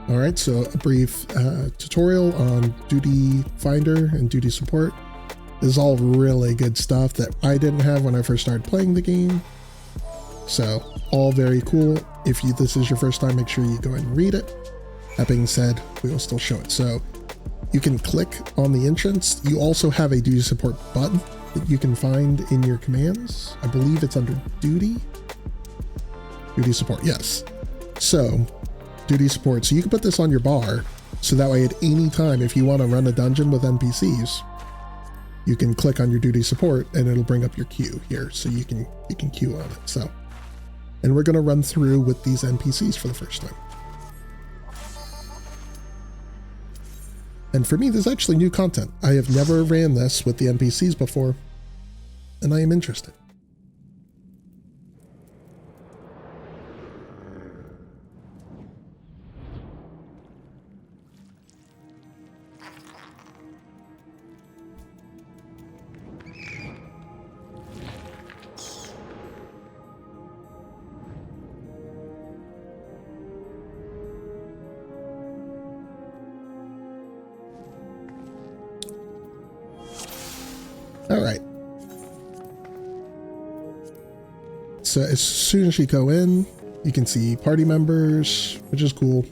Alright, so a brief tutorial on duty finder and duty support. This is all really good stuff that I didn't have when I first started playing the game. So, all very cool. If this is your first time, make sure you go ahead and read it. That being said, we will still show it. So, you can click on the entrance. You also have a duty support button that you can find in your commands. I believe it's under duty. Duty support, yes. So, duty support. So you can put this on your bar, so that way at any time, if you want to run a dungeon with NPCs, you can click on your duty support and it'll bring up your queue here, so you can queue on it. So, and we're going to run through with these NPCs for the first time. And for me, this is actually new content. I have never ran this with the NPCs before, and I am interested. All right. So as soon as you go in, you can see party members, which is cool.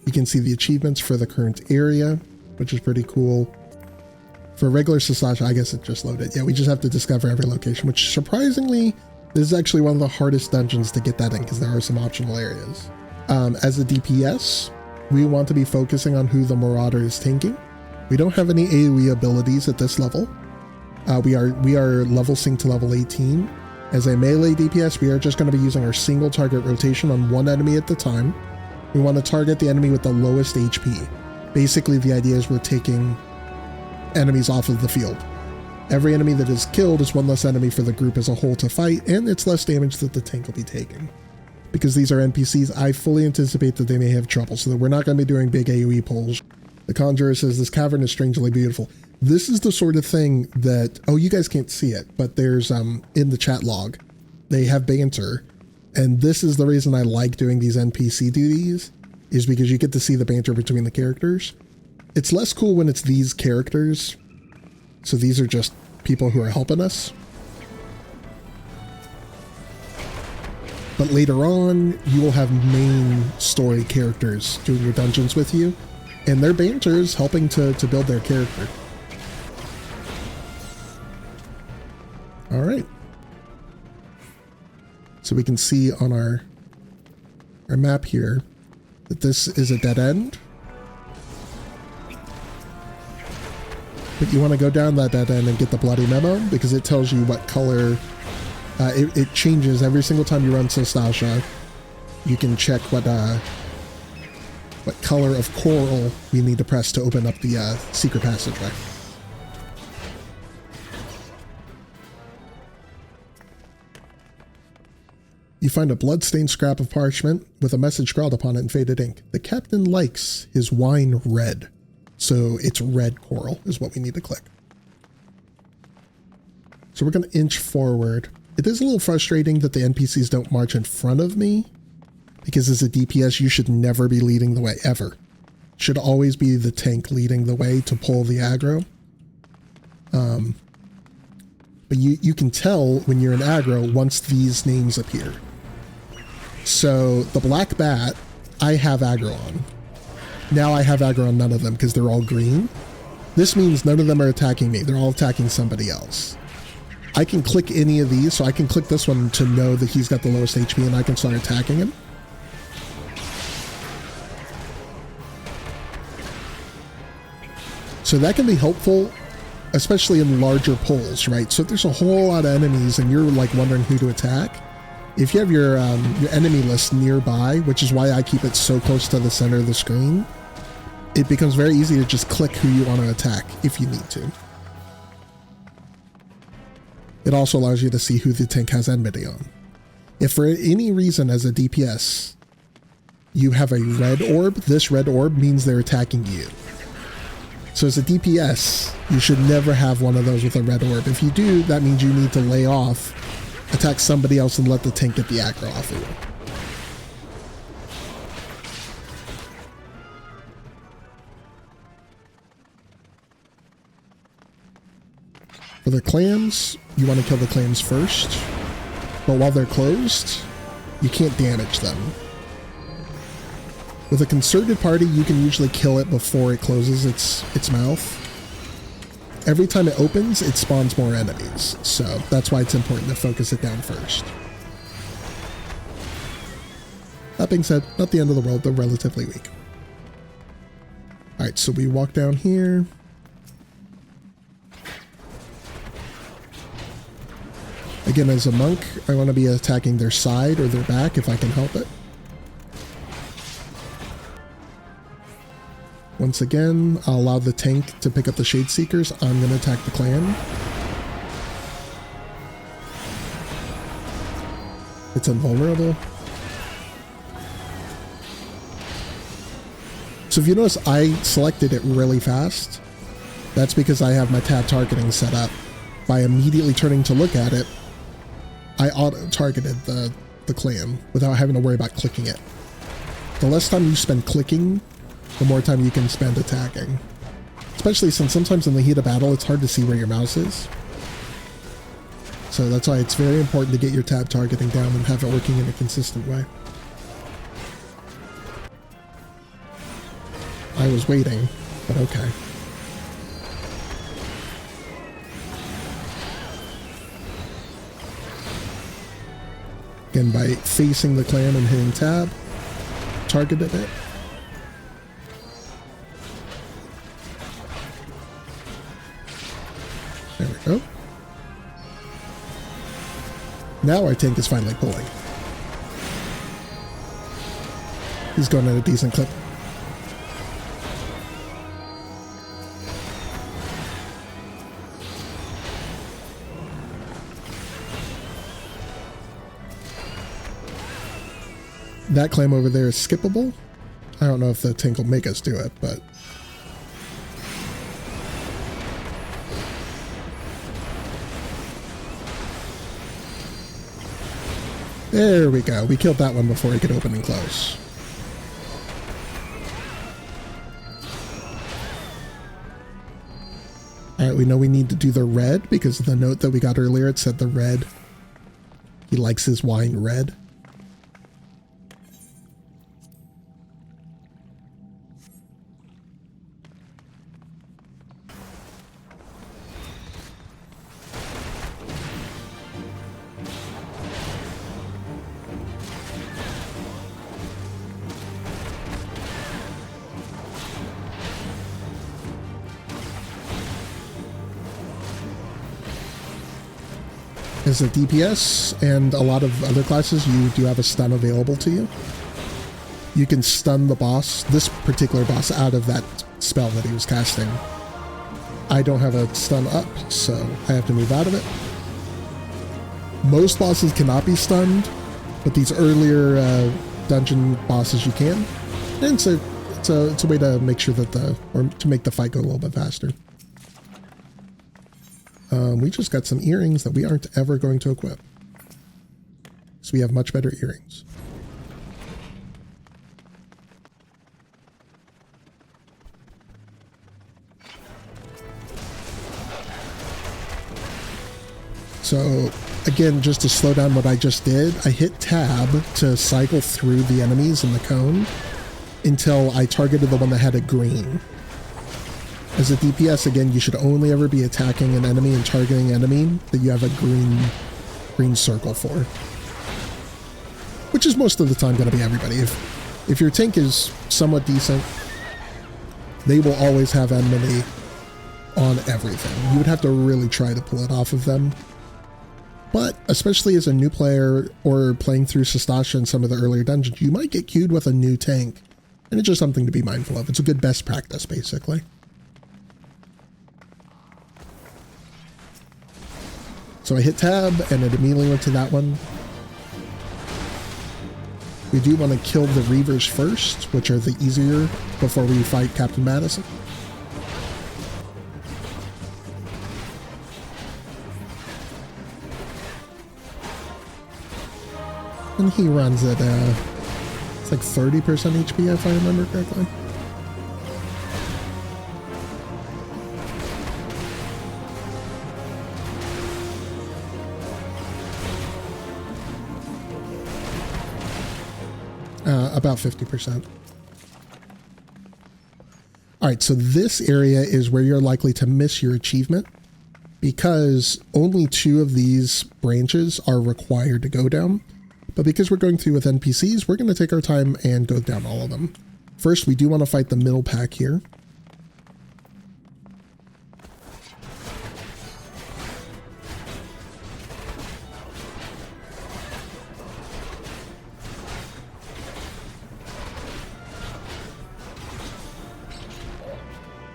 You can see the achievements for the current area, which is pretty cool. For regular Sastasha, I guess it just loaded. Yeah, we just have to discover every location, which surprisingly, this is actually one of the hardest dungeons to get that in because there are some optional areas. As a DPS, we want to be focusing on who the Marauder is tanking. We don't have any AoE abilities at this level. We are level synced to level 18. As a melee DPS, we are just going to be using our single target rotation on one enemy at the time. We want to target the enemy with the lowest HP. Basically, the idea is we're taking enemies off of the field. Every enemy that is killed is one less enemy for the group as a whole to fight, and it's less damage that the tank will be taking. Because these are NPCs, I fully anticipate that they may have trouble, so that we're not going to be doing big AoE pulls. The Conjurer says, this cavern is strangely beautiful. This is the sort of thing that, oh, you guys can't see it, but there's, in the chat log, they have banter. And this is the reason I like doing these NPC duties, is because you get to see the banter between the characters. It's less cool when it's these characters. So these are just people who are helping us. But later on, you will have main story characters doing your dungeons with you. And their banter is helping to build their character. All right. So we can see on our map here that this is a dead end. But you want to go down that dead end and get the bloody memo because it tells you what color. It changes every single time you run Sastasha. You can check what color of coral we need to press to open up the secret passageway. You find a blood-stained scrap of parchment with a message scrawled upon it in faded ink. The captain likes his wine red. So it's red coral is what we need to click. So we're going to inch forward. It is a little frustrating that the NPCs don't march in front of me, because as a DPS, you should never be leading the way, ever. Should always be the tank leading the way to pull the aggro. But you can tell when you're in aggro once these names appear. So the black bat, I have aggro on. Now I have aggro on none of them because they're all green. This means none of them are attacking me. They're all attacking somebody else. I can click any of these, so I can click this one to know that he's got the lowest HP and I can start attacking him. So that can be helpful, especially in larger pulls, right? So if there's a whole lot of enemies and you're like wondering who to attack, if you have your enemy list nearby, which is why I keep it so close to the center of the screen, it becomes very easy to just click who you want to attack if you need to. It also allows you to see who the tank has enmity on. If for any reason as a DPS, you have a red orb, this red orb means they're attacking you. So as a DPS, you should never have one of those with a red orb. If you do, that means you need to lay off, attack somebody else, and let the tank get the aggro off of you. For the clams, you want to kill the clams first, but while they're closed, you can't damage them. With a concerted party, you can usually kill it before it closes its mouth. Every time it opens, it spawns more enemies, so that's why it's important to focus it down first. That being said, not the end of the world, they're relatively weak. Alright, so we walk down here. Again, as a monk, I want to be attacking their side or their back if I can help it. Once again, I'll allow the tank to pick up the Shade Seekers. I'm going to attack the clan. It's invulnerable. So if you notice, I selected it really fast. That's because I have my tab targeting set up. By immediately turning to look at it, I auto-targeted the clan without having to worry about clicking it. The less time you spend clicking, the more time you can spend attacking. Especially since sometimes in the heat of battle, it's hard to see where your mouse is. So that's why it's very important to get your tab targeting down and have it working in a consistent way. I was waiting, but okay. Again, by facing the clan and hitting tab, targeted it. There we go. Now our tank is finally pulling. He's going at a decent clip. That clam over there is skippable. I don't know if the tank will make us do it, but... There we go. We killed that one before he could open and close. Alright, we know we need to do the red because of the note that we got earlier. It said the red. He likes his wine red. As a DPS and a lot of other classes, you do have a stun available to you. You can stun the boss, this particular boss, out of that spell that he was casting. I don't have a stun up, so I have to move out of it. Most bosses cannot be stunned, but these earlier dungeon bosses you can. And it's a way to make sure that to make the fight go a little bit faster. We just got some earrings that we aren't ever going to equip. So we have much better earrings. So again, just to slow down what I just did, I hit tab to cycle through the enemies in the cone until I targeted the one that had a green. As a DPS, again, you should only ever be attacking an enemy and targeting an enemy that you have a green circle for. Which is most of the time going to be everybody. If your tank is somewhat decent, they will always have enmity on everything. You would have to really try to pull it off of them. But, especially as a new player or playing through Sastasha in some of the earlier dungeons, you might get queued with a new tank. And it's just something to be mindful of. It's a good best practice, basically. So I hit tab, and it immediately went to that one. We do want to kill the Reavers first, which are the easier before we fight Captain Madison. And he runs at, it's like 30% HP if I remember correctly. About 50%. All right, so this area is where you're likely to miss your achievement because only 2 of these branches are required to go down. But because we're going through with NPCs, we're going to take our time and go down all of them. First, we do want to fight the middle pack here.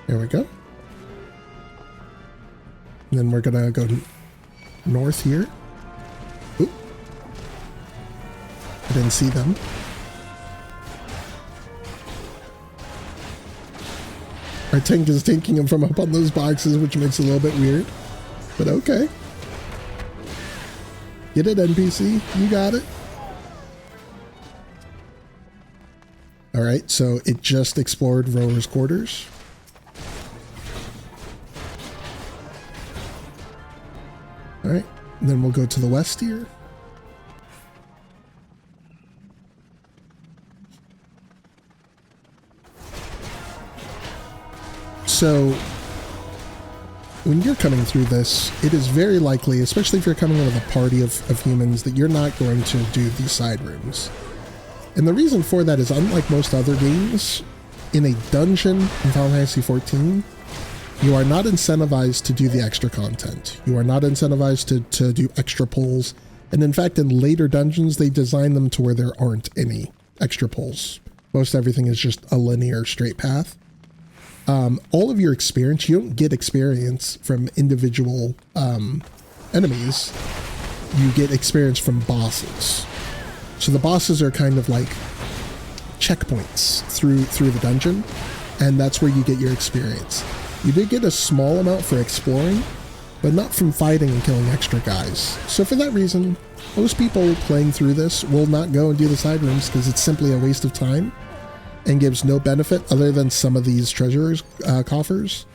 There we go. And then we're going to go north here. Oop. I didn't see them. Our tank is taking them from up on those boxes, which makes it a little bit weird. But okay. Get it, NPC. You got it. Alright, so it just explored Rower's Quarters. Alright, then we'll go to the west here. So, when you're coming through this, it is very likely, especially if you're coming with a party of humans, that you're not going to do these side rooms. And the reason for that is, unlike most other games, in a dungeon in Final Fantasy XIV, you are not incentivized to do the extra content. You are not incentivized to do extra pulls. And in fact, in later dungeons, they design them to where there aren't any extra pulls. Most everything is just a linear straight path. All of your experience, you don't get experience from individual enemies. You get experience from bosses. So the bosses are kind of like checkpoints through the dungeon, and that's where you get your experience. You did get a small amount for exploring, but not from fighting and killing extra guys. So for that reason, most people playing through this will not go and do the side rooms because it's simply a waste of time and gives no benefit other than some of these treasures coffers,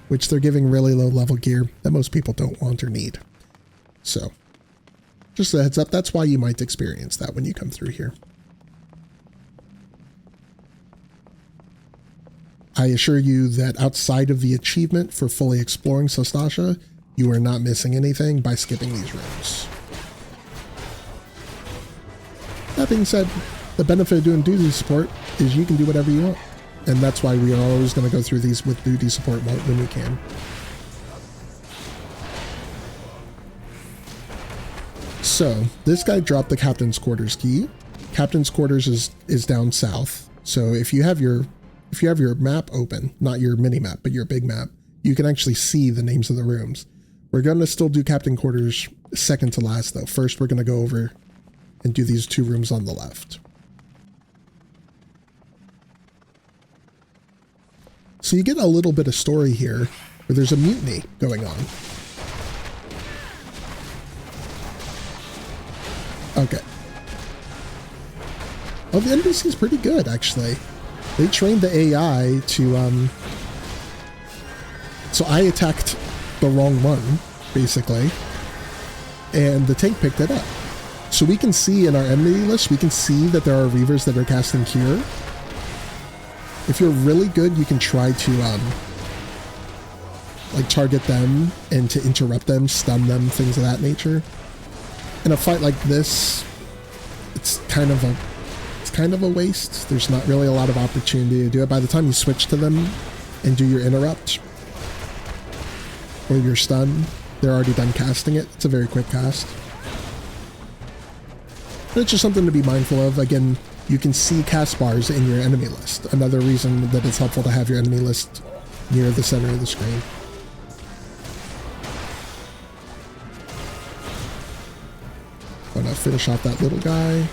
which they're giving really low level gear that most people don't want or need. So just a heads up, that's why you might experience that when you come through here. I assure you that outside of the achievement for fully exploring Sastasha, you are not missing anything by skipping these rooms. That being said, the benefit of doing duty support is you can do whatever you want. And that's why we are always going to go through these with duty support when we can. So, this guy dropped the Captain's Quarters key. Captain's Quarters is down south. So if you have your map open, not your mini map, but your big map, you can actually see the names of the rooms. We're going to still do Captain Quarters second to last though. First, we're going to go over and do these 2 rooms on the left. So you get a little bit of story here where there's a mutiny going on. Okay. Oh, the NPC is pretty good, actually. They trained the AI to, so I attacked the wrong one, basically, and the tank picked it up. So we can see in our enemy list, we can see that there are Reavers that are casting Cure. If you're really good, you can try to, like, target them and to interrupt them, stun them, things of that nature. In a fight like this, it's kind of a waste. There's not really a lot of opportunity to do it. By the time you switch to them and do your interrupt or your stun, they're already done casting it. It's a very quick cast. But it's just something to be mindful of. Again, you can see cast bars in your enemy list. Another reason that it's helpful to have your enemy list near the center of the screen. I'm gonna finish off that little guy.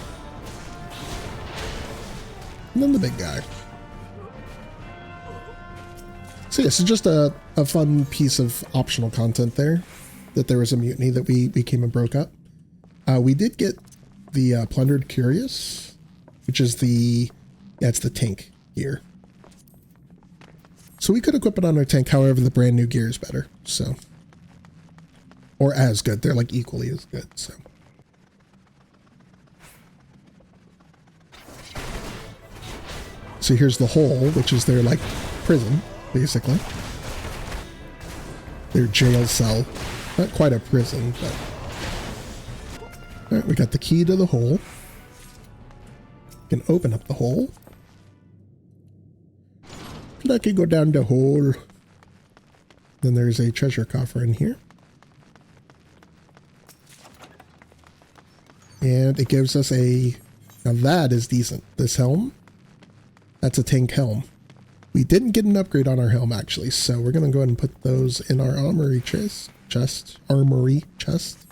And then the big guy. So yeah, so just a fun piece of optional content there. That there was a mutiny that we came and broke up. We did get the Plundered Curious, which is it's the tank gear. So we could equip it on our tank, however the brand new gear is better, so. Or as good, they're like equally as good, so. So here's the hole, which is their, like, prison, basically. Their jail cell. Not quite a prison, but... Alright, we got the key to the hole. We can open up the hole. And I can go down the hole. Then there's a treasure coffer in here. And it gives us a... Now that is decent. This helm. That's a tank helm. We didn't get an upgrade on our helm, actually. So we're going to go ahead and put those in our armory chest. Armory chest.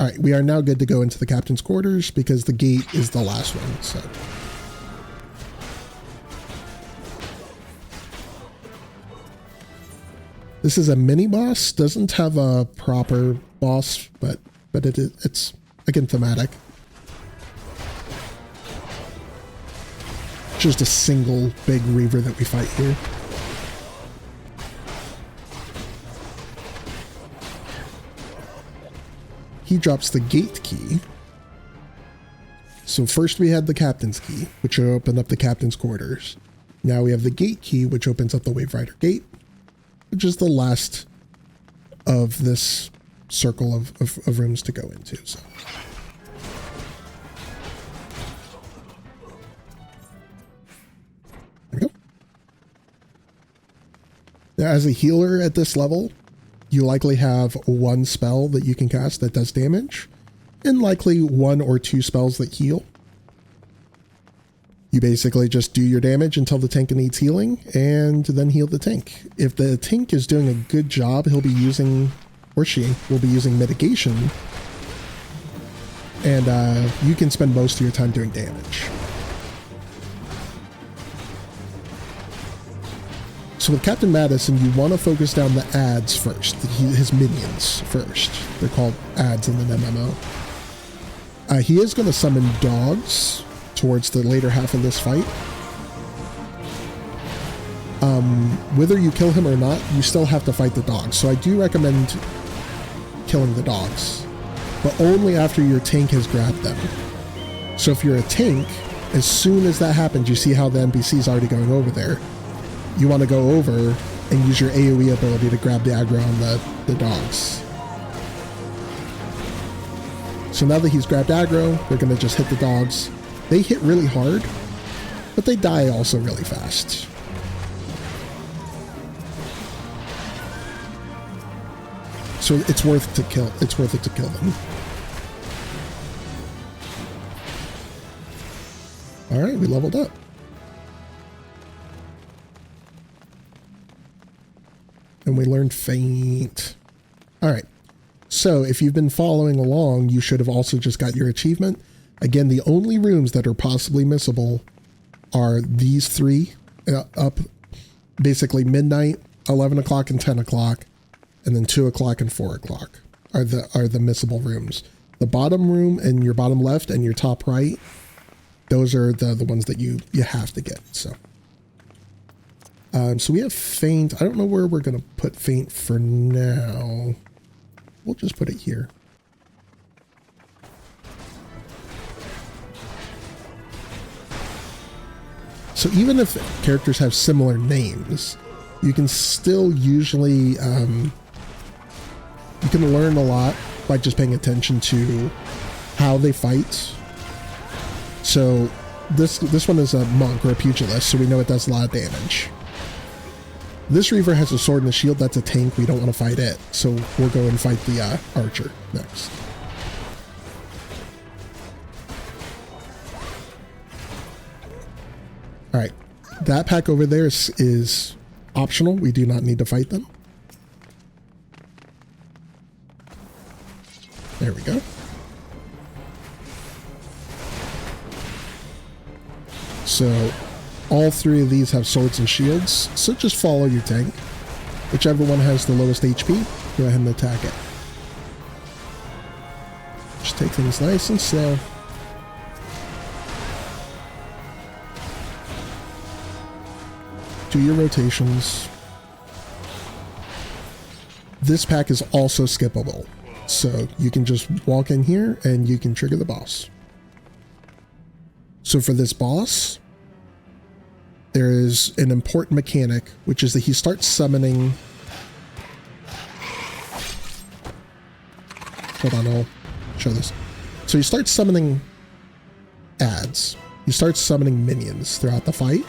Alright, we are now good to go into the captain's quarters because the gate is the last one. So... This is a mini boss. Doesn't have a proper boss, but it's again thematic. Just a single big reaver that we fight here. He drops the gate key. So first we had the captain's key, which opened up the captain's quarters. Now we have the gate key, which opens up the Wave Rider gate, which is the last of this circle of rooms to go into. So. There we go. Now, as a healer at this level, you likely have one spell that you can cast that does damage, and likely one or two spells that heal. You basically just do your damage until the tank needs healing, and then heal the tank. If the tank is doing a good job, he'll be using, or she will be using mitigation, and you can spend most of your time doing damage. So with Captain Madison, you want to focus down the adds first, his minions first. They're called adds in the MMO. He is going to summon dogs towards the later half of this fight. Whether you kill him or not, you still have to fight the dogs. So I do recommend killing the dogs, but only after your tank has grabbed them. So if you're a tank, as soon as that happens, you see how the NPC is already going over there. You want to go over and use your AoE ability to grab the aggro on the dogs. So now that he's grabbed aggro, we're going to just hit the dogs. They hit really hard, but they die also really fast. So it's worth it to kill them. All right, we leveled up. And we learned Faint. All right. So if you've been following along, you should have also just got your achievement. Again, the only rooms that are possibly missable are these three up basically midnight, 11 o'clock and 10 o'clock, and then 2 o'clock and 4 o'clock are the missable rooms. The bottom room and your bottom left and your top right, those are the ones that you have to get. So we have Faint. I don't know where we're going to put Faint for now. We'll just put it here. So even if characters have similar names, you can still usually, you can learn a lot by just paying attention to how they fight. So this one is a monk or a pugilist, so we know it does a lot of damage. This Reaver has a sword and a shield. That's a tank. We don't want to fight it. So we'll go and fight the archer next. All right. That pack over there is optional. We do not need to fight them. There we go. So all three of these have swords and shields, so just follow your tank. Whichever one has the lowest HP, go ahead and attack it. Just take things nice and slow. Do your rotations. This pack is also skippable, so you can just walk in here and you can trigger the boss. So for this boss, there is an important mechanic, which is that he starts summoning... Hold on, I'll show this. So he starts summoning ads. He starts summoning minions throughout the fight.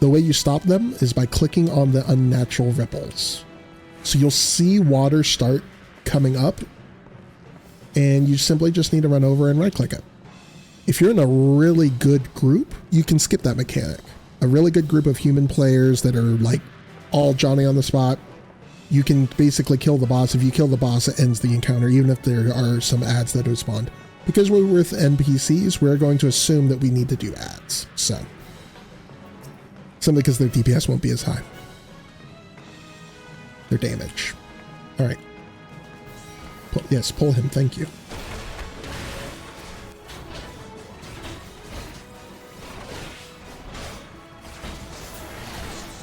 The way you stop them is by clicking on the unnatural ripples. So you'll see water start coming up, and you simply just need to run over and right-click it. If you're in a really good group, you can skip that mechanic. A really good group of human players that are like all Johnny on the spot, you can basically kill the boss. If you kill the boss, it ends the encounter, even if there are some ads that have spawned. Because we're with NPCs, we're going to assume that we need to do ads. So, simply because their DPS won't be as high. Their damage. All right. Yes, pull him. Thank you.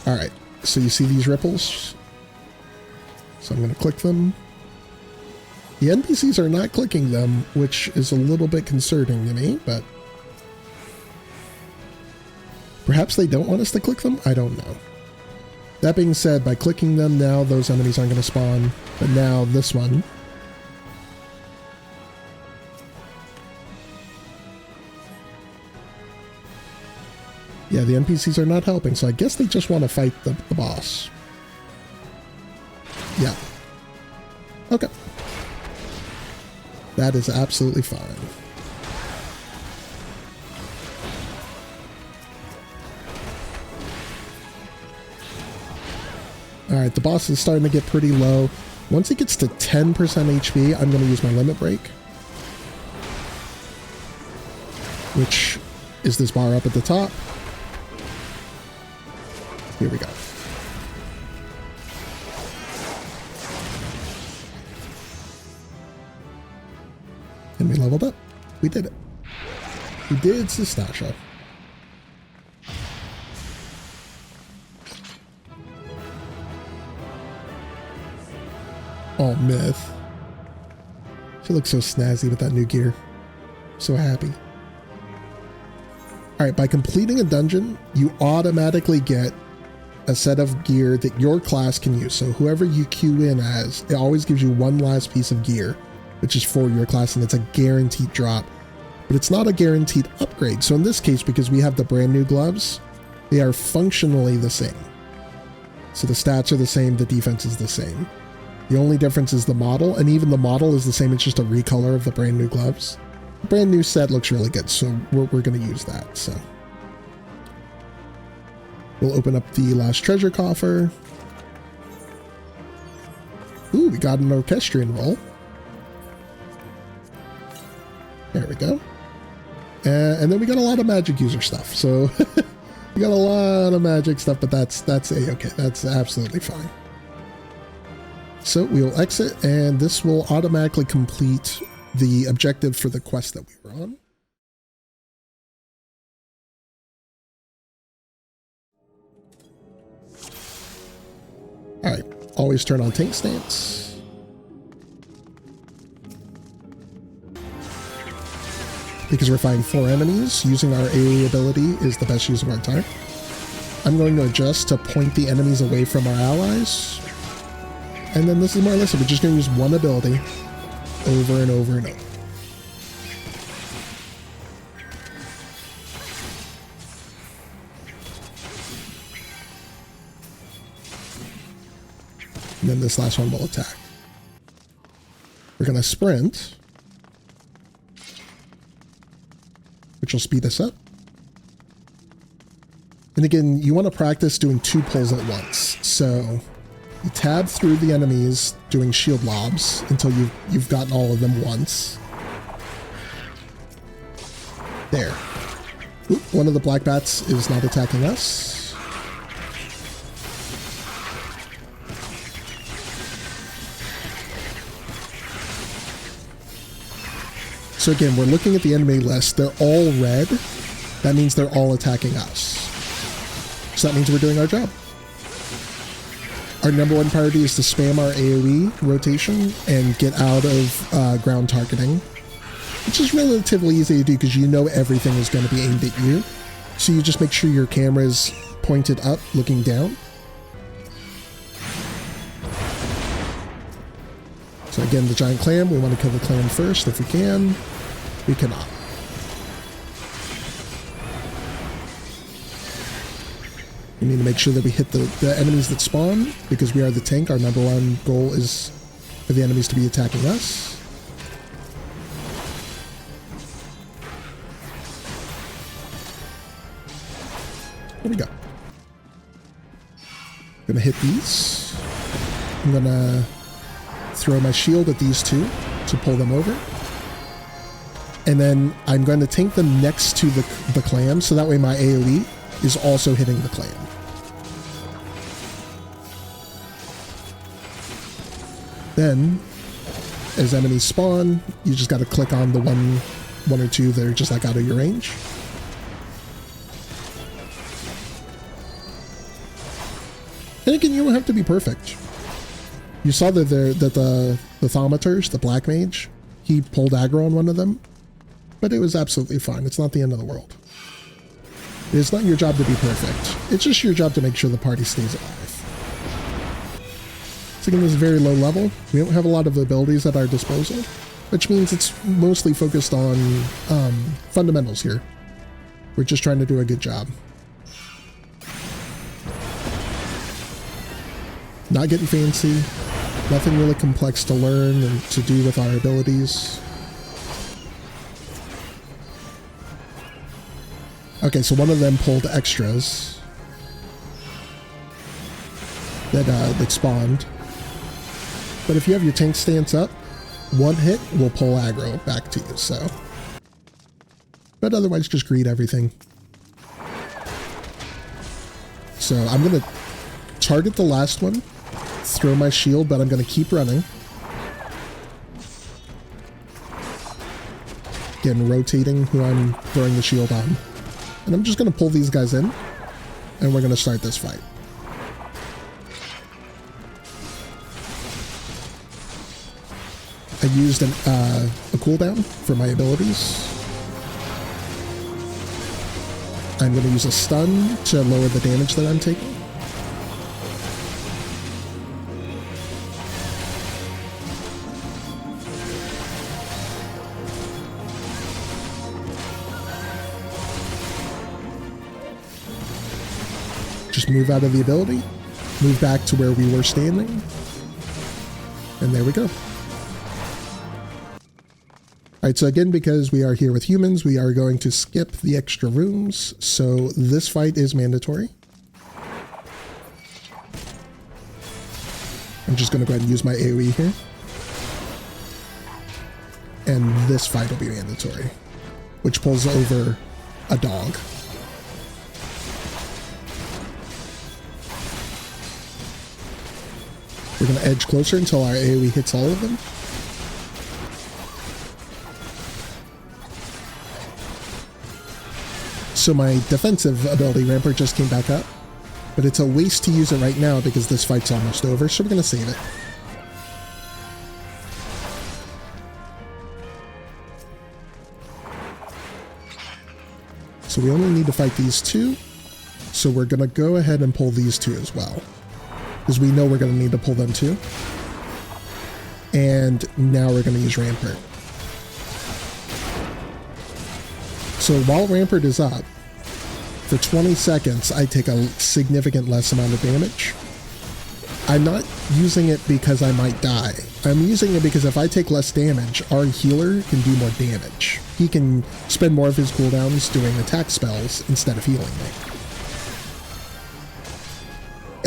All right. So you see these ripples? So I'm going to click them. The NPCs are not clicking them, which is a little bit concerning to me, but perhaps they don't want us to click them? I don't know. That being said, by clicking them now, those enemies aren't going to spawn, but now this one. Yeah, the NPCs are not helping, so I guess they just want to fight the boss. Yeah. Okay. That is absolutely fine. Alright, the boss is starting to get pretty low. Once it gets to 10% HP, I'm going to use my limit break. Which is this bar up at the top. Here we go. And we leveled up. We did it. We did Sastasha. Oh, Myth. She looks so snazzy with that new gear. So happy. Alright, by completing a dungeon, you automatically get a set of gear that your class can use. So whoever you queue in as, it always gives you one last piece of gear, which is for your class, and it's a guaranteed drop. But it's not a guaranteed upgrade. So in this case, because we have the brand new gloves, they are functionally the same. So the stats are the same, the defense is the same. The only difference is the model, and even the model is the same, it's just a recolor of the brand new gloves. The brand new set looks really good, so we're going to use that. So we'll open up the last treasure coffer. Ooh, we got an orchestrion roll. There we go. And then we got a lot of magic user stuff. So we got a lot of magic stuff, but that's a-okay. That's absolutely fine. So we'll exit, and this will automatically complete the objective for the quest that we were on. Alright, always turn on tank stance. Because we're fighting 4 enemies, using our AoE ability is the best use of our time. I'm going to adjust to point the enemies away from our allies. And then this is more or less it. We're just going to use one ability over and over and over. And then this last one will attack. We're going to sprint, which will speed us up. And again, you want to practice doing 2 pulls at once. So you tab through the enemies doing shield lobs until you've gotten all of them once. There. Oop, one of the black bats is not attacking us. So again, we're looking at the enemy list. They're all red. That means they're all attacking us. So that means we're doing our job. Our #1 priority is to spam our AoE rotation and get out of ground targeting, which is relatively easy to do because you know everything is going to be aimed at you. So you just make sure your camera is pointed up, looking down. So again, the giant clam, we want to kill the clam first if we can. We cannot. We need to make sure that we hit the enemies that spawn, because we are the tank. Our number one goal is for the enemies to be attacking us. There we go. I'm gonna hit these. I'm gonna throw my shield at these two to pull them over. And then I'm going to tank them next to the clam, so that way my AoE is also hitting the clam. Then, as enemies spawn, you just got to click on the one or two that are just like out of your range. And again, you don't have to be perfect. You saw that the Thaumaturs, the Black Mage, he pulled aggro on one of them, but it was absolutely fine. It's not the end of the world. It's not your job to be perfect. It's just your job to make sure the party stays alive. So again, this is very low level. We don't have a lot of abilities at our disposal, which means it's mostly focused on fundamentals here. We're just trying to do a good job. Not getting fancy, nothing really complex to learn and to do with our abilities. Okay, so one of them pulled extras that spawned. But if you have your tank stance up, one hit will pull aggro back to you, so. But otherwise, just greet everything. So I'm going to target the last one, throw my shield, but I'm going to keep running. Again, rotating who I'm throwing the shield on. And I'm just going to pull these guys in, and we're going to start this fight. I used a cooldown for my abilities. I'm going to use a stun to lower the damage that I'm taking. Just move out of the ability, move back to where we were standing, and there we go. Alright, so again, because we are here with humans, we are going to skip the extra rooms, so this fight is mandatory. I'm just going to go ahead and use my AoE here. And this fight will be mandatory, which pulls over a dog. We're going to edge closer until our AoE hits all of them. So my defensive ability, Rampart, just came back up, but it's a waste to use it right now because this fight's almost over, so we're going to save it. So we only need to fight these two, so we're going to go ahead and pull these two as well, because we know we're going to need to pull them too. And now we're going to use Rampart. So while Rampart is up, for 20 seconds, I take a significant less amount of damage. I'm not using it because I might die. I'm using it because if I take less damage, our healer can do more damage. He can spend more of his cooldowns doing attack spells instead of healing me.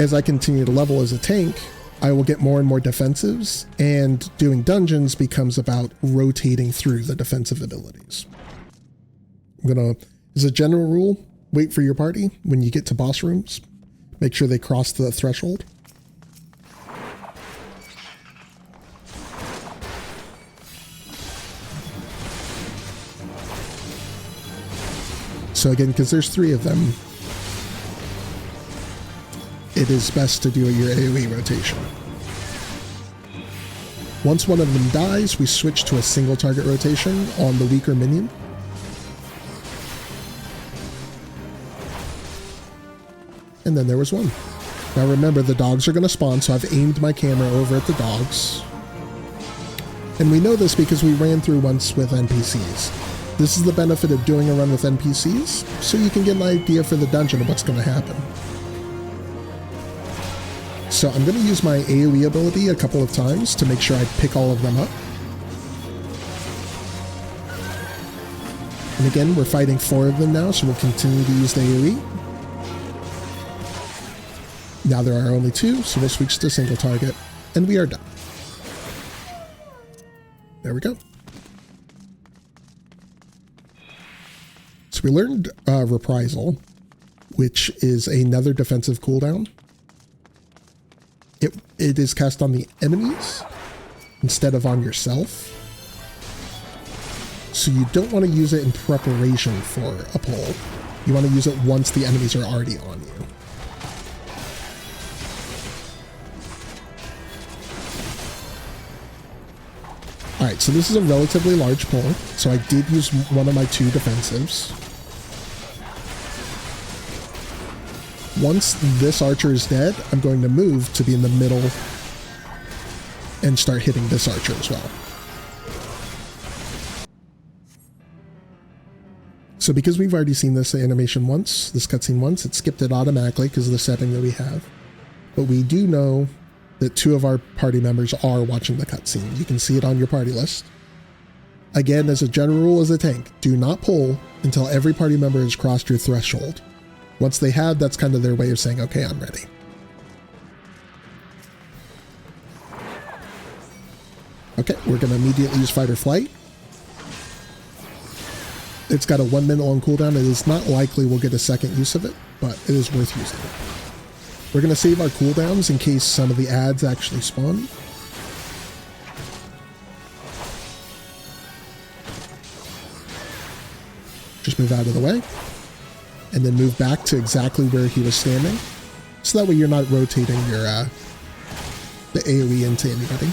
As I continue to level as a tank, I will get more and more defensives, and doing dungeons becomes about rotating through the defensive abilities. I'm gonna, as a general rule, wait for your party when you get to boss rooms. Make sure they cross the threshold. So again, because there's 3 of them, it is best to do your AoE rotation. Once one of them dies, we switch to a single target rotation on the weaker minion. And then there was one. Now remember, the dogs are going to spawn, so I've aimed my camera over at the dogs. And we know this because we ran through once with NPCs. This is the benefit of doing a run with NPCs, so you can get an idea for the dungeon of what's going to happen. So I'm going to use my AoE ability a couple of times to make sure I pick all of them up. And again, we're fighting 4 of them now, so we'll continue to use the AoE. Now there are only 2, so we'll switch to single target, and we are done. There we go. So we learned Reprisal, which is another defensive cooldown. It is cast on the enemies instead of on yourself. So you don't want to use it in preparation for a pull. You want to use it once the enemies are already on you. Alright, so this is a relatively large pull, so I did use one of my 2 defensives. Once this archer is dead, I'm going to move to be in the middle and start hitting this archer as well. So because we've already seen this animation once, this cutscene once, it skipped it automatically because of the setting that we have. But we do know that 2 of our party members are watching the cutscene. You can see it on your party list. Again, as a general rule as a tank, do not pull until every party member has crossed your threshold. Once they have, that's kind of their way of saying, okay, I'm ready. Okay, we're going to immediately use Fight or Flight. It's got a 1 minute long cooldown. It is not likely we'll get a second use of it, but it is worth using. We're going to save our cooldowns in case some of the ads actually spawn. Just move out of the way. And then move back to exactly where he was standing. So that way you're not rotating your the AoE into anybody.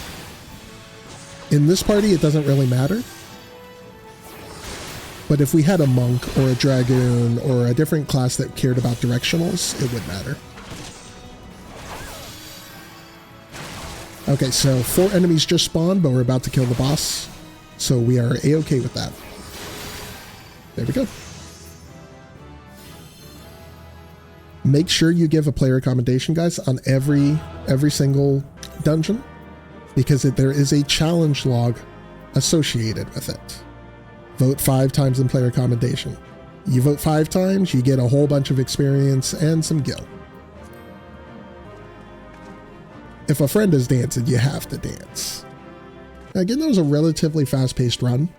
In this party, it doesn't really matter. But if we had a monk or a dragoon or a different class that cared about directionals, it would matter. Okay, so 4 enemies just spawned, but we're about to kill the boss. So we are A-okay with that. There we go. Make sure you give a player accommodation, guys, on every single dungeon, because there is a challenge log associated with it. Vote 5 times in player accommodation. You vote 5 times, you get a whole bunch of experience and some gil. If a friend is dancing, you have to dance. Again, that was a relatively fast-paced run.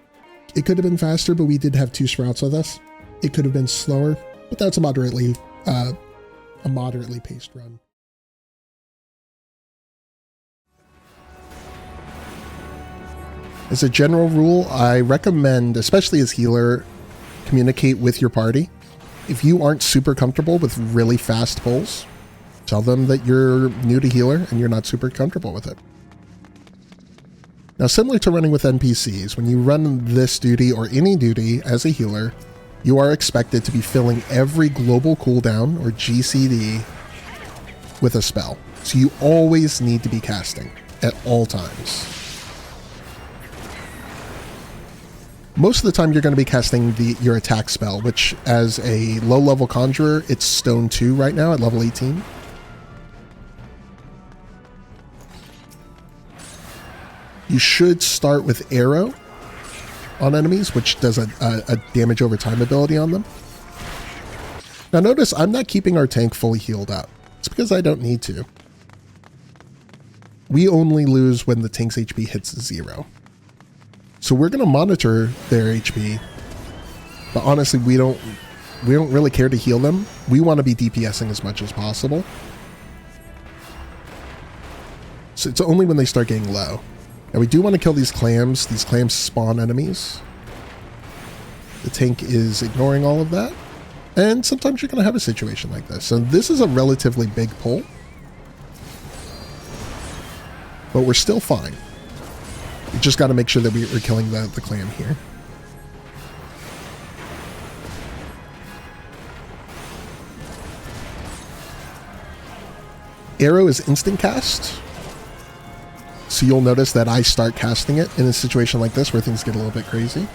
It could have been faster, but we did have 2 sprouts with us. It could have been slower, but that's a moderately paced run. As a general rule, I recommend, especially as healer, communicate with your party. If you aren't super comfortable with really fast pulls, tell them that you're new to healer and you're not super comfortable with it. Now, similar to running with NPCs, when you run this duty or any duty as a healer, you are expected to be filling every global cooldown, or GCD, with a spell. So you always need to be casting at all times. Most of the time you're going to be casting your attack spell, which as a low-level conjurer, it's Stone 2 right now at level 18. You should start with Arrow on enemies, which does a damage over time ability on them. Now notice I'm not keeping our tank fully healed up. It's because I don't need to. We only lose when the tank's HP hits 0. So we're going to monitor their HP, but honestly, we don't really care to heal them. We want to be DPSing as much as possible. So it's only when they start getting low. Now we do want to kill these clams. These clams spawn enemies. The tank is ignoring all of that. And sometimes you're going to have a situation like this. So this is a relatively big pull. But we're still fine. We just got to make sure that we're killing the clam here. Arrow is instant cast. So you'll notice that I start casting it in a situation like this where things get a little bit crazy.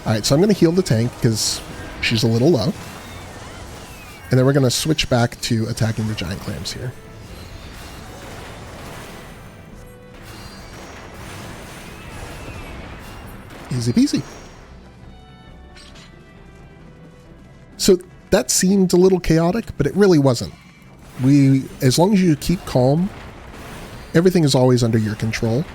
Alright, so I'm going to heal the tank because she's a little low. And then we're going to switch back to attacking the giant clams here. Easy peasy. So that seemed a little chaotic, but it really wasn't. As long as you keep calm, everything is always under your control.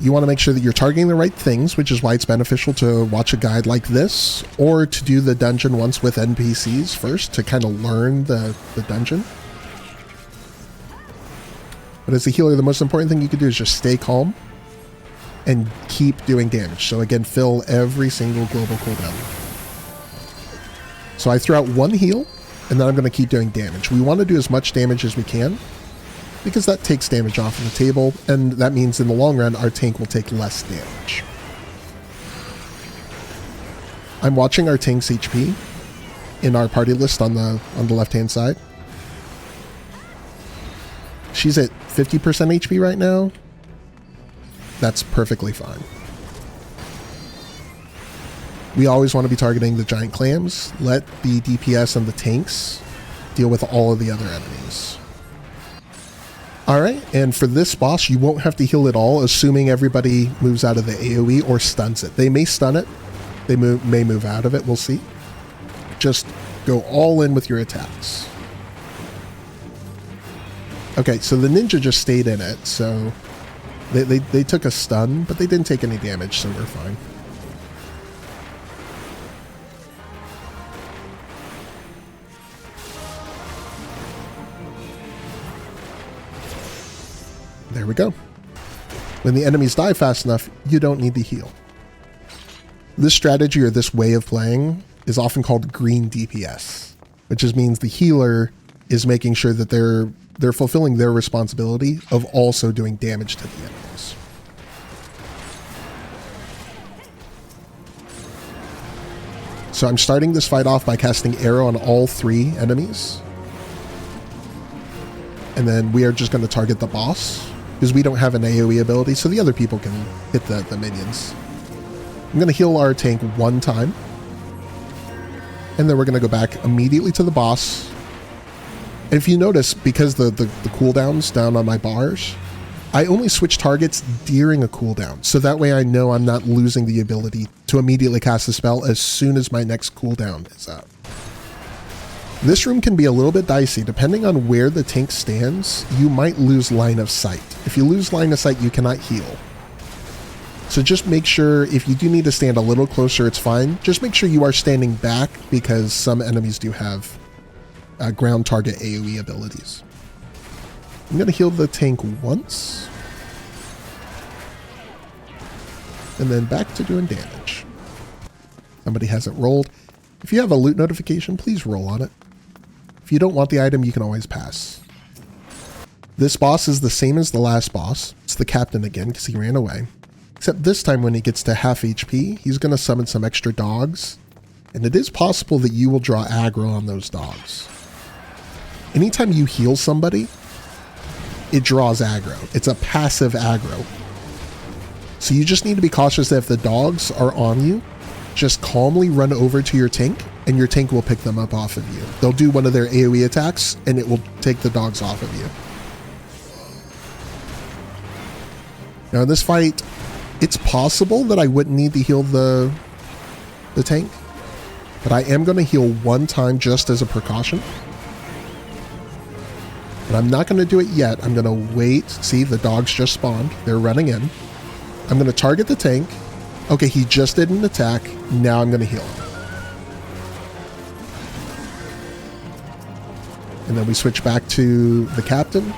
You want to make sure that you're targeting the right things, which is why it's beneficial to watch a guide like this, or to do the dungeon once with NPCs first to kind of learn the dungeon. But as a healer, the most important thing you can do is just stay calm and keep doing damage. So again, fill every single global cooldown. So I throw out one heal, and then I'm going to keep doing damage. We want to do as much damage as we can, because that takes damage off of the table, and that means in the long run, our tank will take less damage. I'm watching our tank's HP in our party list on the left-hand side. She's at 50% HP right now. That's perfectly fine. We always want to be targeting the giant clams. Let the DPS and the tanks deal with all of the other enemies. Alright, and for this boss, you won't have to heal at all, assuming everybody moves out of the AoE or stuns it. They may stun it. They may move out of it. We'll see. Just go all in with your attacks. Okay, so the ninja just stayed in it, so they took a stun, but they didn't take any damage, so we're fine. There we go. When the enemies die fast enough, you don't need to heal. This strategy or this way of playing is often called green DPS, which just means the healer is making sure that they're fulfilling their responsibility of also doing damage to the enemies. So I'm starting this fight off by casting arrow on all 3 enemies. And then we are just going to target the boss, because we don't have an AoE ability, so the other people can hit the minions. I'm going to heal our tank 1 time. And then we're going to go back immediately to the boss. And if you notice, because the cooldown's down on my bars, I only switch targets during a cooldown. So that way I know I'm not losing the ability to immediately cast a spell as soon as my next cooldown is up. This room can be a little bit dicey. Depending on where the tank stands, you might lose line of sight. If you lose line of sight, you cannot heal. So just make sure, if you do need to stand a little closer, it's fine. Just make sure you are standing back, because some enemies do have ground target AoE abilities. I'm going to heal the tank once. And then back to doing damage. Somebody hasn't rolled. If you have a loot notification, please roll on it. If you don't want the item, you can always pass. This boss is the same as the last boss. It's the captain again, because he ran away. Except this time when he gets to half HP, he's going to summon some extra dogs. And it is possible that you will draw aggro on those dogs. Anytime you heal somebody, it draws aggro. It's a passive aggro. So you just need to be cautious that if the dogs are on you, just calmly run over to your tank, and your tank will pick them up off of you. They'll do one of their AoE attacks, and it will take the dogs off of you. Now in this fight, it's possible that I wouldn't need to heal the tank, but I am going to heal 1 time just as a precaution. But I'm not going to do it yet. I'm going to wait. See, the dogs just spawned. They're running in. I'm going to target the tank. Okay, he just did an attack. Now I'm going to heal him. And then we switch back to the captain.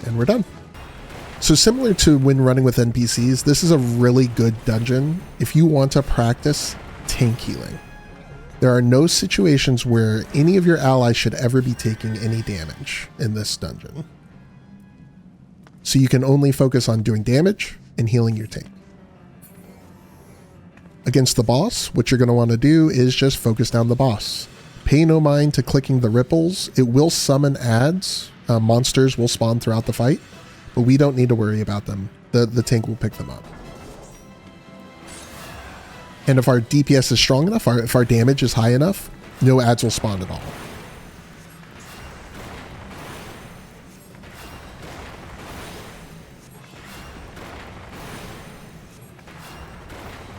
And we're done. So similar to when running with NPCs, this is a really good dungeon if you want to practice tank healing. There are no situations where any of your allies should ever be taking any damage in this dungeon. So you can only focus on doing damage and healing your tank. Against the boss, what you're going to want to do is just focus down the boss. Pay no mind to clicking the ripples. It will summon adds. Monsters will spawn throughout the fight, but we don't need to worry about them. The tank will pick them up. And if our DPS is strong enough, if our damage is high enough, no adds will spawn at all.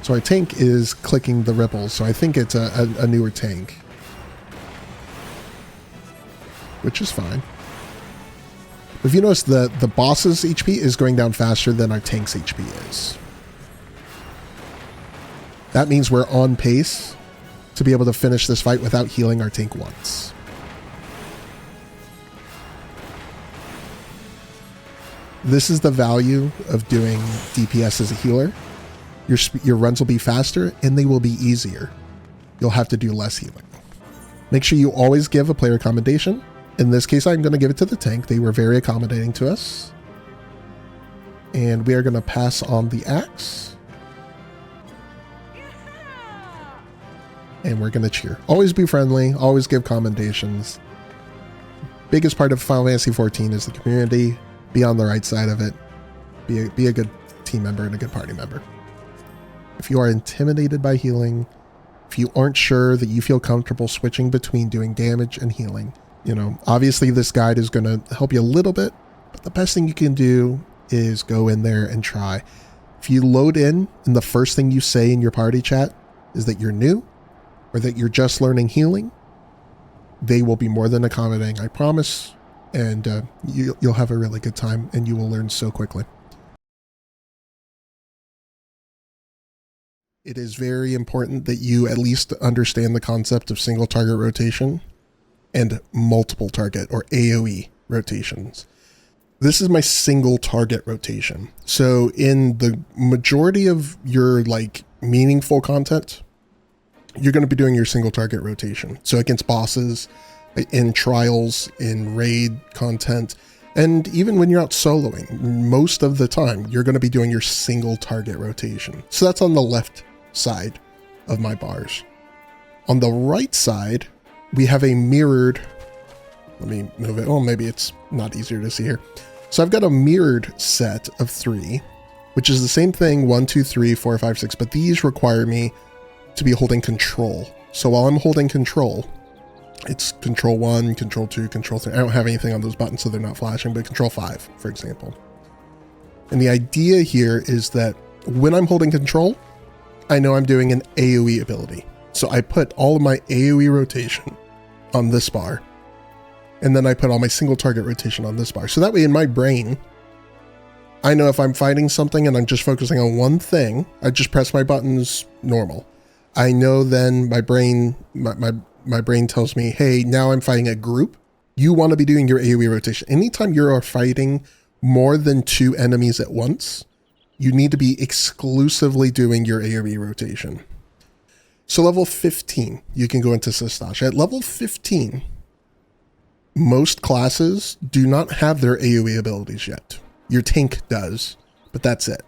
So our tank is clicking the ripples, so I think it's a newer tank. Which is fine. If you notice, the boss's HP is going down faster than our tank's HP is. That means we're on pace to be able to finish this fight without healing our tank once. This is the value of doing DPS as a healer. Your runs will be faster and they will be easier. You'll have to do less healing. Make sure you always give a player commendation. In this case, I'm going to give it to the tank. They were very accommodating to us. And we are going to pass on the axe. And we're going to cheer. Always be friendly. Always give commendations. Biggest part of Final Fantasy XIV is the community. Be on the right side of it. Be a good team member and a good party member. If you are intimidated by healing, if you aren't sure that you feel comfortable switching between doing damage and healing, you know, obviously this guide is going to help you a little bit, but the best thing you can do is go in there and try. If you load in and the first thing you say in your party chat is that you're new or that you're just learning healing, they will be more than accommodating, I promise, and you'll have a really good time and you will learn so quickly. It is very important that you at least understand the concept of single target rotation and multiple target or AoE rotations. This is my single target rotation. So in the majority of your like meaningful content, you're going to be doing your single target rotation. So against bosses, in trials, in raid content, and even when you're out soloing, most of the time, you're going to be doing your single target rotation. So that's on the left side of my bars. On the right side, we have a mirrored, let me move it. Oh, maybe it's not easier to see here. So I've got a mirrored set of 3, which is the same thing, 1, 2, 3, 4, 5, 6, but these require me to be holding control. So while I'm holding control, it's control 1, control 2, control 3. I don't have anything on those buttons, so they're not flashing, but control 5, for example. And the idea here is that when I'm holding control, I know I'm doing an AoE ability. So I put all of my AoE rotation on this bar, and then I put all my single target rotation on this bar. So that way in my brain, I know if I'm fighting something and I'm just focusing on one thing, I just press my buttons normal. I know then my brain, my brain tells me, hey, now I'm fighting a group. You want to be doing your AoE rotation. Anytime you are fighting more than 2 enemies at once, you need to be exclusively doing your AoE rotation. So level 15, you can go into Sastasha. At level 15, most classes do not have their AoE abilities yet. Your tank does, but that's it.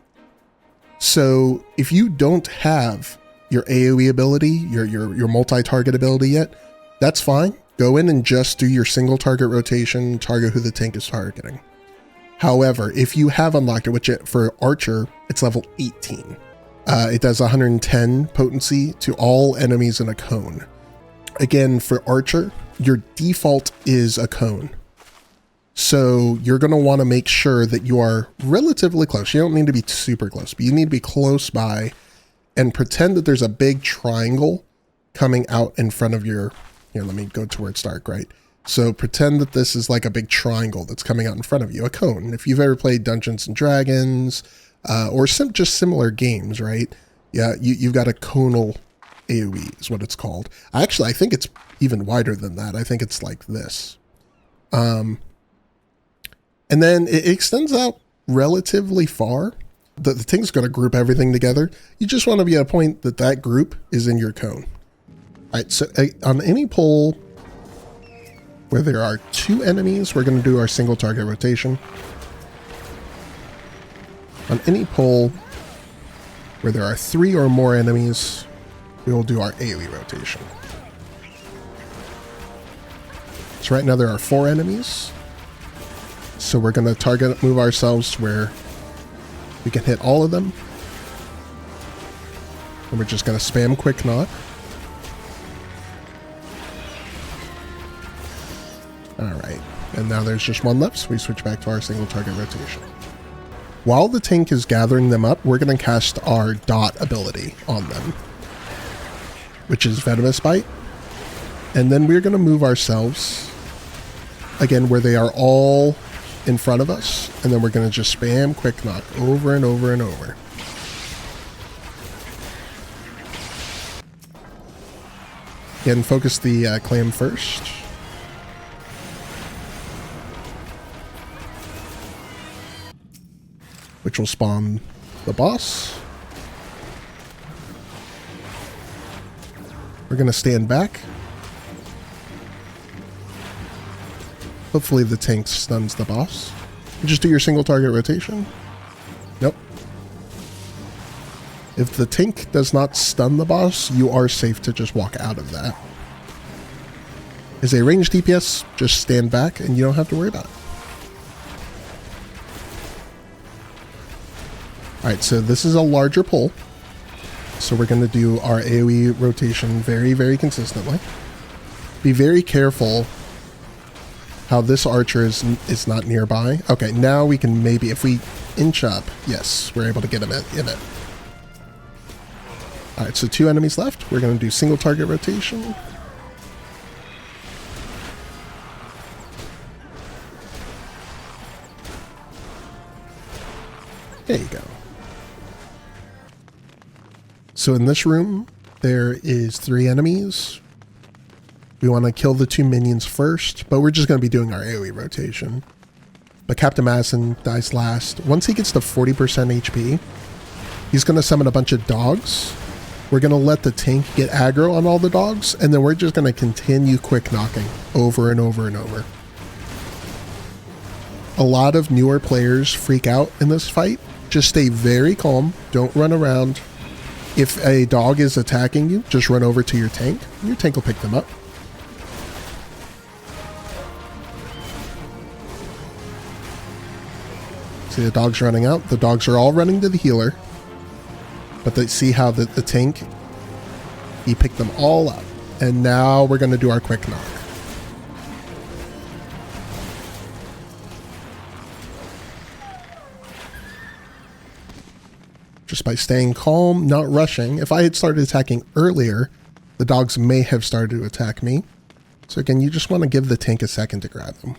So if you don't have your AoE ability, your multi-target ability yet, that's fine. Go in and just do your single target rotation, target who the tank is targeting. However, if you have unlocked it, which for Archer, it's level 18. It does 110 potency to all enemies in a cone. Again, for Archer, your default is a cone. So you're going to want to make sure that you are relatively close. You don't need to be super close, but you need to be close by and pretend that there's a big triangle coming out in front of your, here, let me go to where it's dark, right? So pretend that this is like a big triangle that's coming out in front of you, a cone. If you've ever played Dungeons and Dragons, or just similar games, right? Yeah, you've got a conal AoE is what it's called. I think it's even wider than that. I think it's like this. And then it extends out relatively far. The thing's going to group everything together. You just want to be at a point that that group is in your cone. All right, so on any pole where there are 2 enemies, we're going to do our single target rotation. On any pole where there are 3 or more enemies, we will do our AoE rotation. So right now there are 4 enemies. So we're going to move ourselves where we can hit all of them. And we're just going to spam quick knock. Alright, and now there's just 1 left, so we switch back to our single target rotation. While the tank is gathering them up, we're going to cast our dot ability on them, which is Venomous Bite. And then we're going to move ourselves, again, where they are all in front of us, and then we're going to just spam quick knock over and over and over. Again, focus the clam first. Which will spawn the boss. We're going to stand back. Hopefully the tank stuns the boss. Just do your single target rotation. Nope. If the tank does not stun the boss, you are safe to just walk out of that. As a ranged DPS, just stand back and you don't have to worry about it. Alright, so this is a larger pull. So we're going to do our AoE rotation very, very consistently. Be very careful how this archer is not nearby. Okay, now we can maybe, if we inch up, yes, we're able to get him in it. Alright, so 2 enemies left. We're going to do single target rotation. There you go. So in this room, there is 3 enemies. We want to kill the 2 minions first, but we're just going to be doing our AoE rotation. But Captain Madison dies last. Once he gets to 40% HP, he's going to summon a bunch of dogs. We're going to let the tank get aggro on all the dogs, and then we're just going to continue quick knocking over and over and over. A lot of newer players freak out in this fight. Just stay very calm. Don't run around. If a dog is attacking you, just run over to your tank. Your tank will pick them up. See the dogs running out? The dogs are all running to the healer. But they see how the tank, he picked them all up. And now we're going to do our quick knock. Just by staying calm, not rushing. If I had started attacking earlier, the dogs may have started to attack me. So again, you just want to give the tank a second to grab them.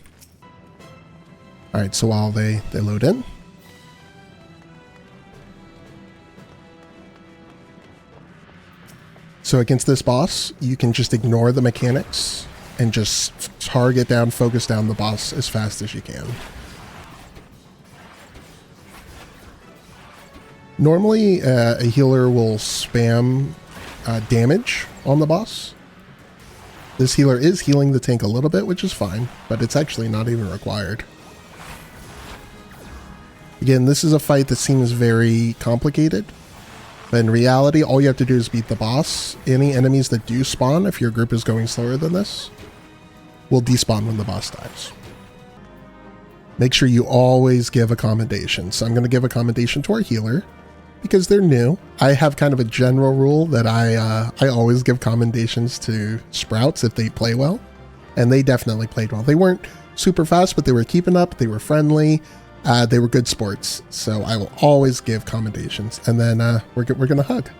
Alright, so while they load in. So against this boss, you can just ignore the mechanics and just target down, focus down the boss as fast as you can. Normally, a healer will spam damage on the boss. This healer is healing the tank a little bit, which is fine, but it's actually not even required. Again, this is a fight that seems very complicated, but in reality, all you have to do is beat the boss. Any enemies that do spawn, if your group is going slower than this, will despawn when the boss dies. Make sure you always give a commendation. So I'm going to give a commendation to our healer, because they're new. I have kind of a general rule that I always give commendations to Sprouts if they play well, and they definitely played well. They weren't super fast, but they were keeping up. They were friendly. They were good sports, so I will always give commendations. And then we're gonna hug.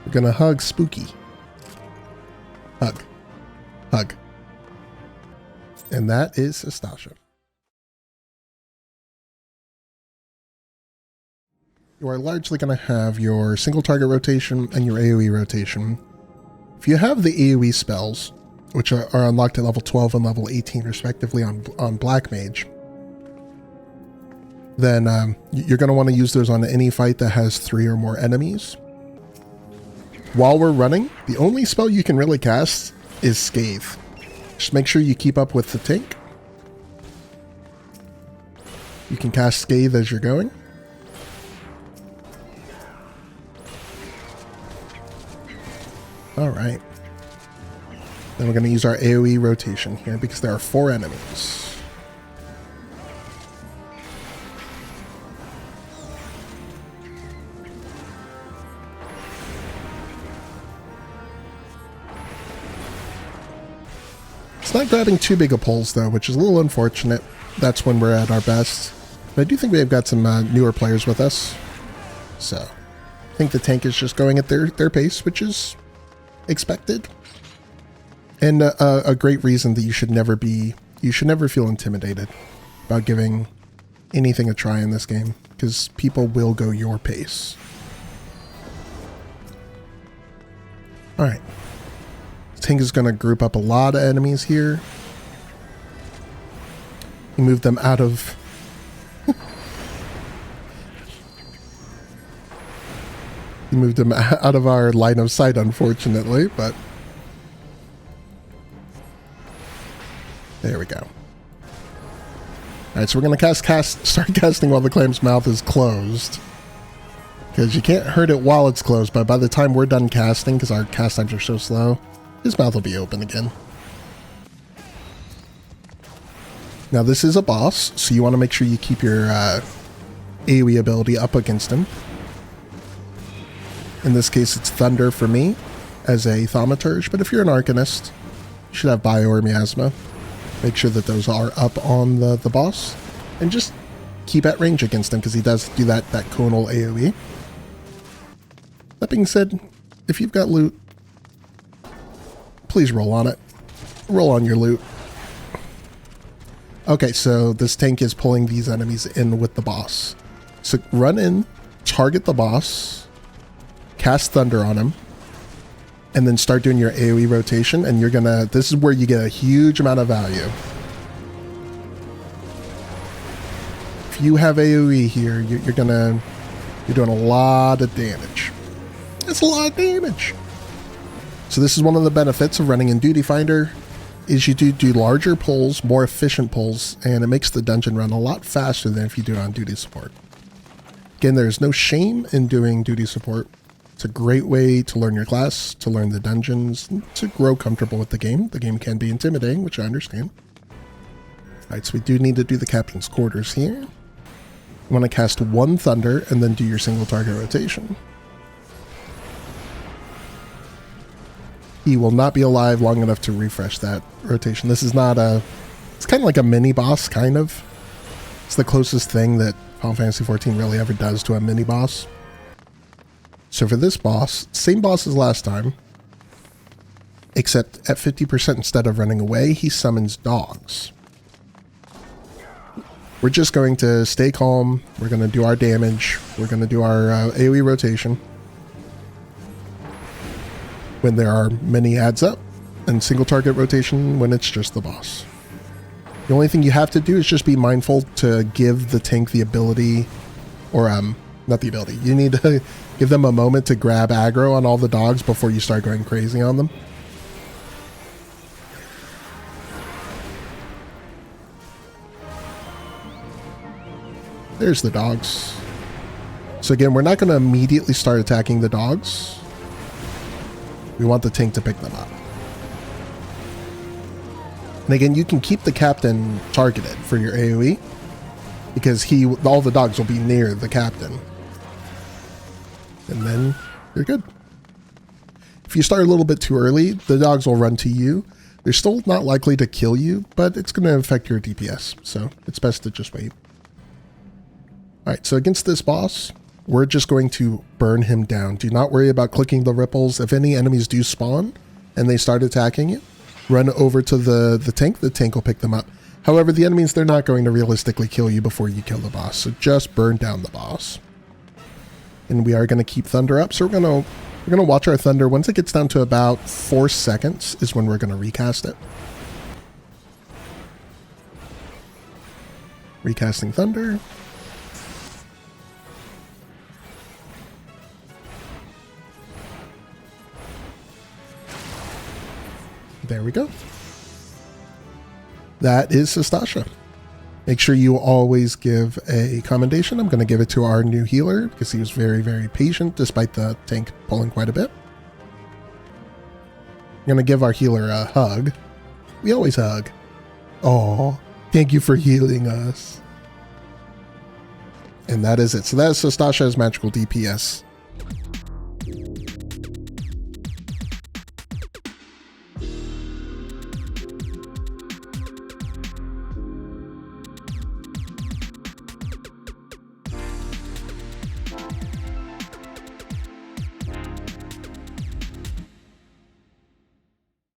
We're gonna hug Spooky. Hug, hug, and that is Sastasha. You are largely going to have your single target rotation and your AoE rotation. If you have the AoE spells, which are unlocked at level 12 and level 18 respectively on Black Mage, then you're going to want to use those on any fight that has 3 or more enemies. While we're running, the only spell you can really cast is Scathe. Just make sure you keep up with the tank. You can cast Scathe as you're going. Alright. Then we're going to use our AoE rotation here because there are 4 enemies. It's not grabbing too big of pulls though, which is a little unfortunate. That's when we're at our best. But I do think we have got some newer players with us. So I think the tank is just going at their pace, which is expected. And a great reason that you should never feel intimidated about giving anything a try in this game, because people will go your pace. All right. Tank is going to group up a lot of enemies here. You move them out of... You moved them out of our line of sight, unfortunately, but... There we go. Alright, so we're going to start casting while the clam's mouth is closed. Because you can't hurt it while it's closed, but by the time we're done casting, because our cast times are so slow, his mouth will be open again. Now this is a boss, so you want to make sure you keep your AoE ability up against him. In this case, it's Thunder for me as a Thaumaturge, but if you're an Arcanist, you should have Bio or Miasma. Make sure that those are up on the boss, and just keep at range against him because he does do that conal AoE. That being said, if you've got loot, please roll on it. Roll on your loot. Okay, so this tank is pulling these enemies in with the boss. So run in, target the boss, cast Thunder on him, and then start doing your AoE rotation, and you're gonna... This is where you get a huge amount of value. If you have AoE here, you're doing a lot of damage. That's a lot of damage. So this is one of the benefits of running in Duty Finder, is you do larger pulls, more efficient pulls, and it makes the dungeon run a lot faster than if you do it on Duty Support. Again, there's no shame in doing Duty Support. It's a great way to learn your class, to learn the dungeons, to grow comfortable with the game. The game can be intimidating, which I understand. Alright, so we do need to do the Captain's Quarters here. You want to cast 1 Thunder and then do your single target rotation. He will not be alive long enough to refresh that rotation. This is not a... It's kind of like a mini-boss, kind of. It's the closest thing that Final Fantasy XIV really ever does to a mini-boss. So for this boss, same boss as last time, except at 50% instead of running away, he summons dogs. We're just going to stay calm. We're going to do our damage. We're going to do our AoE rotation. When there are many adds up, and single target rotation when it's just the boss. The only thing you have to do is just be mindful to give the tank the ability, or not the ability, you need to give them a moment to grab aggro on all the dogs before you start going crazy on them. There's the dogs. So again, we're not going to immediately start attacking the dogs. We want the tank to pick them up. And again, you can keep the captain targeted for your AoE, because all the dogs will be near the captain. And then you're good. If you start a little bit too early, the dogs will run to you. They're still not likely to kill you, but it's going to affect your DPS, so it's best to just wait. Alright, so against this boss, we're just going to burn him down. Do not worry about clicking the ripples. If any enemies do spawn and they start attacking you, run over to the tank. The tank will pick them up. However, the enemies, they're not going to realistically kill you before you kill the boss. So just burn down the boss. And we are going to keep Thunder up. So we're going to watch our Thunder. Once it gets down to about 4 seconds is when we're going to recast it. Recasting Thunder. There we go. That is Sastasha. Make sure you always give a commendation. I'm going to give it to our new healer because he was very, very patient despite the tank pulling quite a bit. We're gonna give our healer a hug. We always hug. Oh, thank you for healing us. And that is it. So that is Sastasha as Magical DPS.